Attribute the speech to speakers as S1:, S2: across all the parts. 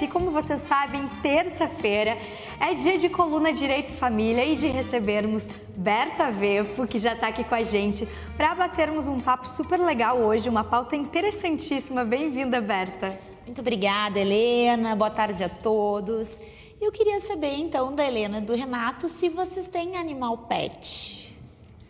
S1: E como vocês sabem, terça-feira é dia de Coluna Direito Família e de recebermos Berta Vepo, que já está aqui com a gente, para batermos um papo super legal hoje, uma pauta interessantíssima. Bem-vinda, Berta.
S2: Muito obrigada, Helena. Boa tarde a todos. Eu queria saber, então, da Helena e do Renato, se vocês têm animal pet.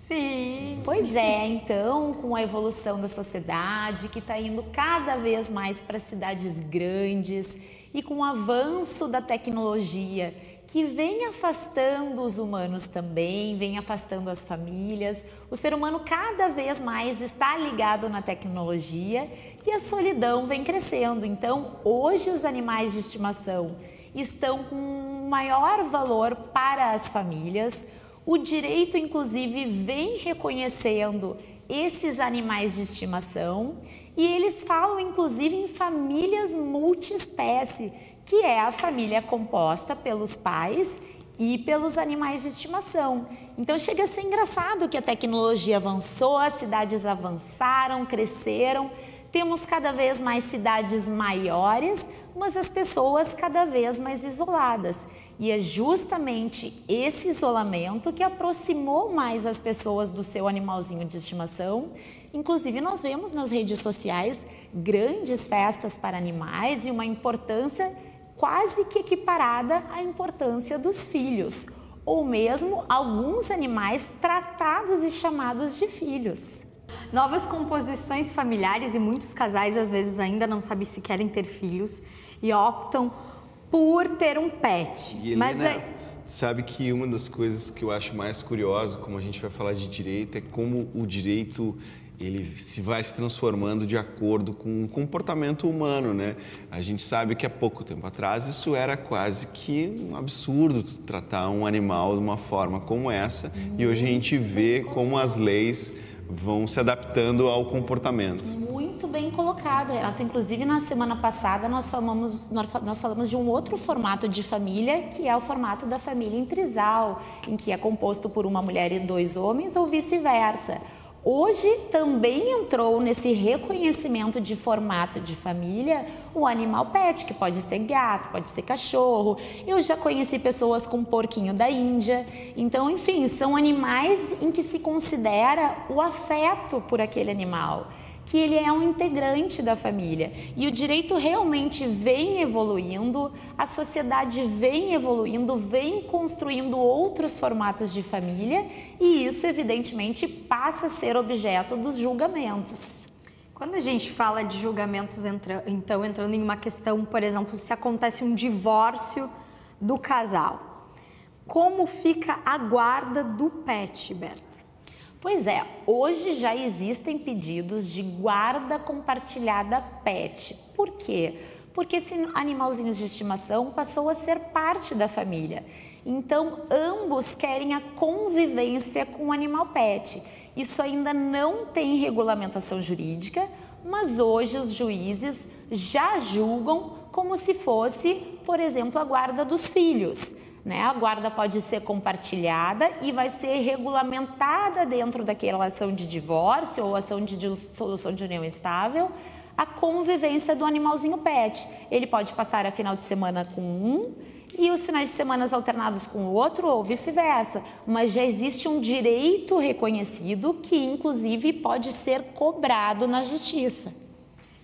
S1: Sim.
S2: Pois é, então, com a evolução da sociedade, que está indo cada vez mais para cidades grandes e com o avanço da tecnologia, que vem afastando os humanos também, vem afastando as famílias, o ser humano cada vez mais está ligado na tecnologia e a solidão vem crescendo. Então, hoje os animais de estimação estão com maior valor para as famílias. O direito, inclusive, vem reconhecendo esses animais de estimação e eles falam, inclusive, em famílias multiespécie, que é a família composta pelos pais e pelos animais de estimação. Então, chega a ser engraçado que a tecnologia avançou, as cidades avançaram, cresceram, temos cada vez mais cidades maiores, mas as pessoas cada vez mais isoladas. E é justamente esse isolamento que aproximou mais as pessoas do seu animalzinho de estimação. Inclusive, nós vemos nas redes sociais grandes festas para animais e uma importância quase que equiparada à importância dos filhos, ou mesmo alguns animais tratados e chamados de filhos.
S1: Novas composições familiares e muitos casais às vezes ainda não sabem se querem ter filhos e optam por ter um pet.
S3: E Helena, sabe que uma das coisas que eu acho mais curiosa, como a gente vai falar de direito, é como o direito ele se vai se transformando de acordo com o comportamento humano, né? A gente sabe que há pouco tempo atrás isso era quase que um absurdo tratar um animal de uma forma como essa, e hoje a gente vê como as leis vão se adaptando ao comportamento.
S2: Muito bem colocado, Renato. Inclusive, na semana passada, nós falamos de um outro formato de família, que é o formato da família em trisal, em que é composto por uma mulher e 2 homens, ou vice-versa. Hoje também entrou nesse reconhecimento de formato de família o animal pet, que pode ser gato, pode ser cachorro. Eu já conheci pessoas com porquinho da Índia. Então, enfim, são animais em que se considera o afeto por aquele animal, que ele é um integrante da família. E o direito realmente vem evoluindo, a sociedade vem evoluindo, vem construindo outros formatos de família e isso, evidentemente, passa a ser objeto dos julgamentos.
S1: Quando a gente fala de julgamentos, então entrando em uma questão, por exemplo, se acontece um divórcio do casal, como fica a guarda do pet, Berta?
S2: Pois é, hoje já existem pedidos de guarda compartilhada pet. Por quê? Porque esse animalzinho de estimação passou a ser parte da família. Então, ambos querem a convivência com o animal pet. Isso ainda não tem regulamentação jurídica, mas hoje os juízes já julgam como se fosse, por exemplo, a guarda dos filhos. A guarda pode ser compartilhada e vai ser regulamentada dentro daquela ação de divórcio ou ação de dissolução de união estável, a convivência do animalzinho pet. Ele pode passar a final de semana com um e os finais de semana alternados com o outro ou vice-versa, mas já existe um direito reconhecido que inclusive pode ser cobrado na justiça.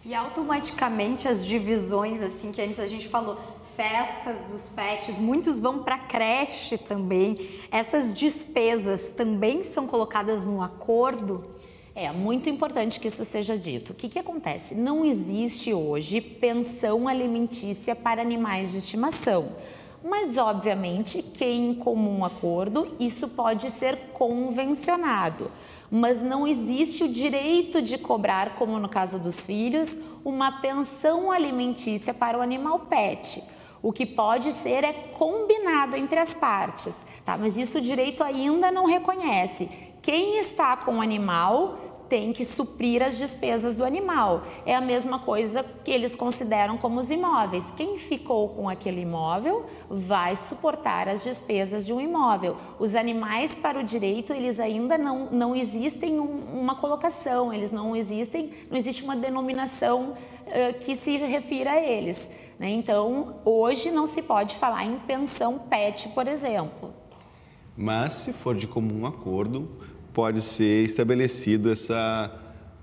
S1: E automaticamente as divisões, assim que antes a gente falou, festas dos pets, muitos vão para creche também. Essas despesas também são colocadas no acordo?
S2: É muito importante que isso seja dito. O que acontece? Não existe hoje pensão alimentícia para animais de estimação. Mas, obviamente, que em comum acordo, isso pode ser convencionado. Mas não existe o direito de cobrar, como no caso dos filhos, uma pensão alimentícia para o animal pet. O que pode ser é combinado entre as partes, tá? Mas isso o direito ainda não reconhece. Quem está com o animal tem que suprir as despesas do animal. É a mesma coisa que eles consideram como os imóveis. Quem ficou com aquele imóvel vai suportar as despesas de um imóvel. Os animais para o direito, eles ainda não existem uma colocação, eles não existe uma denominação que se refira a eles, né? Então, hoje não se pode falar em pensão pet, por exemplo.
S3: Mas, se for de comum acordo, pode ser estabelecido esse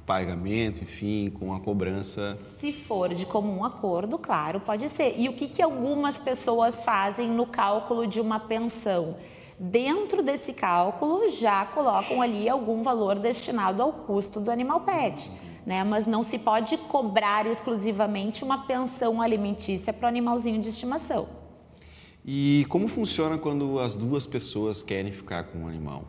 S3: pagamento, enfim, com a cobrança.
S2: Se for de comum acordo, claro, pode ser. E o que algumas pessoas fazem no cálculo de uma pensão? Dentro desse cálculo, já colocam ali algum valor destinado ao custo do animal pet, né? Mas não se pode cobrar exclusivamente uma pensão alimentícia para o animalzinho de estimação.
S3: E como funciona quando as duas pessoas querem ficar com o animal?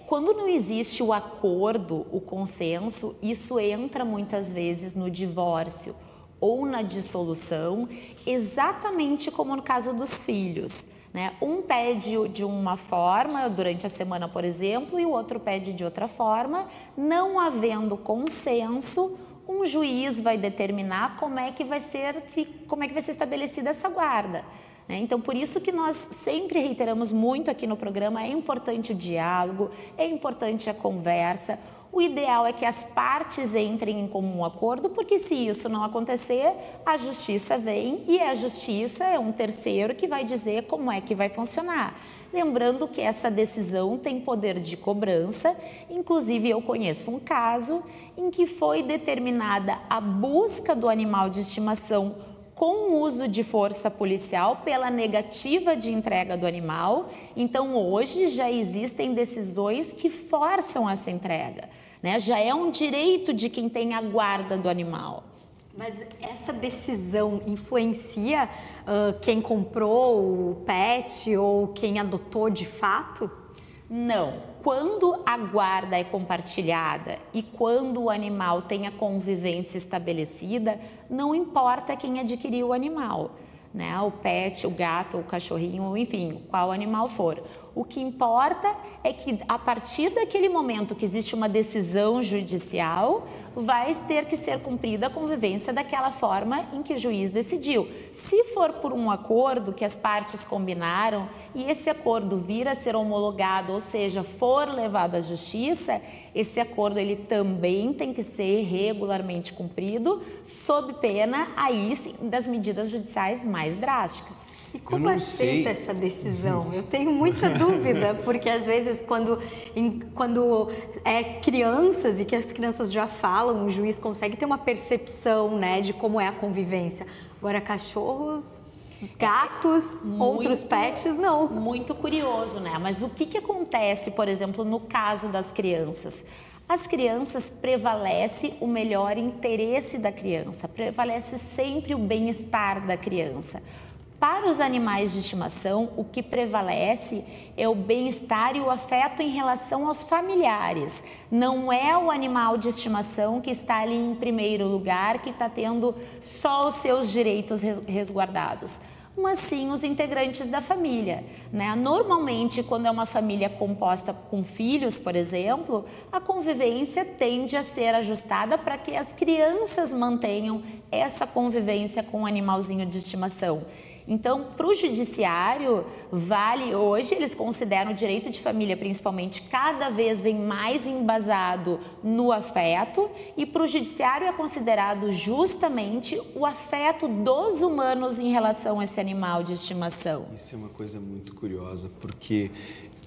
S2: Quando não existe o acordo, o consenso, isso entra muitas vezes no divórcio ou na dissolução, exatamente como no caso dos filhos, né? Um pede de uma forma durante a semana, por exemplo, e o outro pede de outra forma. Não havendo consenso, um juiz vai determinar como é que vai ser estabelecida essa guarda. Então, por isso que nós sempre reiteramos muito aqui no programa, é importante o diálogo, é importante a conversa. O ideal é que as partes entrem em comum acordo, porque se isso não acontecer, a justiça vem e a justiça é um terceiro que vai dizer como é que vai funcionar. Lembrando que essa decisão tem poder de cobrança, inclusive eu conheço um caso em que foi determinada a busca do animal de estimação com o uso de força policial pela negativa de entrega do animal. Então, hoje já existem decisões que forçam essa entrega, né? Já é um direito de quem tem a guarda do animal.
S1: Mas essa decisão influencia quem comprou o pet ou quem adotou de fato?
S2: Não. Quando a guarda é compartilhada e quando o animal tem a convivência estabelecida, não importa quem adquiriu o animal, né? O pet, o gato, o cachorrinho, enfim, qual animal for. O que importa é que a partir daquele momento que existe uma decisão judicial, vai ter que ser cumprida a convivência daquela forma em que o juiz decidiu. Se for por um acordo que as partes combinaram e esse acordo vir a ser homologado, ou seja, for levado à justiça, esse acordo ele também tem que ser regularmente cumprido, sob pena, aí sim, das medidas judiciais mais drásticas.
S1: E como é feita essa decisão? Eu tenho muita dúvida, porque às vezes quando é crianças e que as crianças já falam, o juiz consegue ter uma percepção, né, de como é a convivência. Agora, cachorros, gatos, outros pets, não.
S2: Muito curioso, né? Mas o que acontece, por exemplo, no caso das crianças? As crianças prevalece o melhor interesse da criança, prevalece sempre o bem-estar da criança. Para os animais de estimação, o que prevalece é o bem-estar e o afeto em relação aos familiares. Não é o animal de estimação que está ali em primeiro lugar, que está tendo só os seus direitos resguardados, mas sim os integrantes da família, né? Normalmente, quando é uma família composta com filhos, por exemplo, a convivência tende a ser ajustada para que as crianças mantenham essa convivência com o animalzinho de estimação. Então, para o judiciário, hoje eles consideram o direito de família, principalmente, cada vez vem mais embasado no afeto, e para o judiciário é considerado justamente o afeto dos humanos em relação a esse animal de estimação.
S3: Isso é uma coisa muito curiosa, porque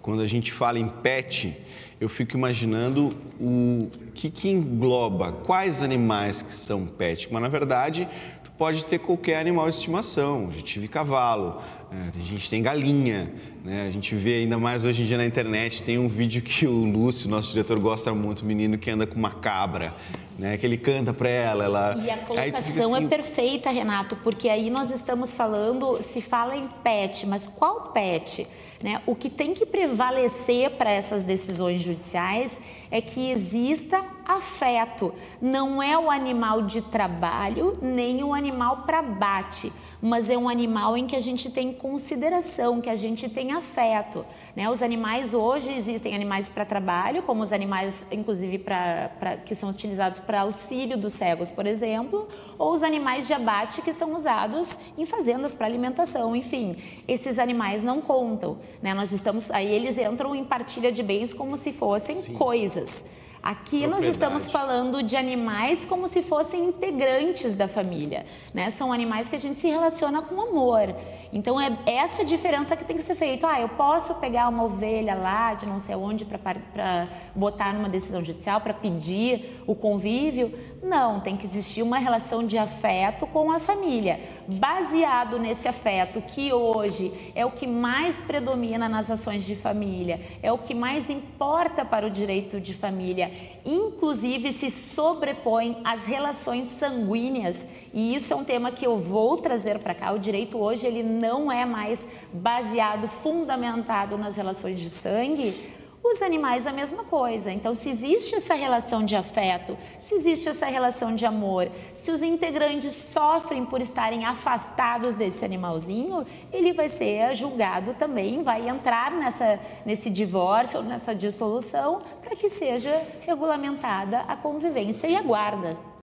S3: quando a gente fala em pet, eu fico imaginando o que engloba, quais animais que são pet, mas na verdade pode ter qualquer animal de estimação. Já tive cavalo, a gente tem galinha, né? A gente vê ainda mais hoje em dia na internet, tem um vídeo que o Lúcio, nosso diretor, gosta muito, o menino que anda com uma cabra, né? Que ele canta para ela...
S2: E a colocação assim... é perfeita, Renato, porque aí nós estamos falando, se fala em pet, mas qual pet? Né? O que tem que prevalecer para essas decisões judiciais é que exista afeto. Não é o animal de trabalho, nem o animal para bate, mas é um animal em que a gente tem consideração, que a gente tem afeto, né? Os animais hoje, existem animais para trabalho, como os animais, inclusive, que são utilizados para auxílio dos cegos, por exemplo, ou os animais de abate que são usados em fazendas para alimentação, enfim. Esses animais não contam, né? Aí eles entram em partilha de bens como se fossem coisas. Aqui nós estamos falando de animais como se fossem integrantes da família, né? São animais que a gente se relaciona com amor. Então é essa diferença que tem que ser feita. Eu posso pegar uma ovelha lá de não sei onde para botar numa decisão judicial, para pedir o convívio. Não, tem que existir uma relação de afeto com a família. Baseado nesse afeto, que hoje é o que mais predomina nas ações de família, é o que mais importa para o direito de família, inclusive se sobrepõe às relações sanguíneas, e isso é um tema que eu vou trazer para cá. O direito hoje ele não é mais baseado, fundamentado nas relações de sangue. Os animais a mesma coisa. Então, se existe essa relação de afeto, se existe essa relação de amor, se os integrantes sofrem por estarem afastados desse animalzinho, ele vai ser julgado também, vai entrar nesse divórcio ou nessa dissolução para que seja regulamentada a convivência e a guarda.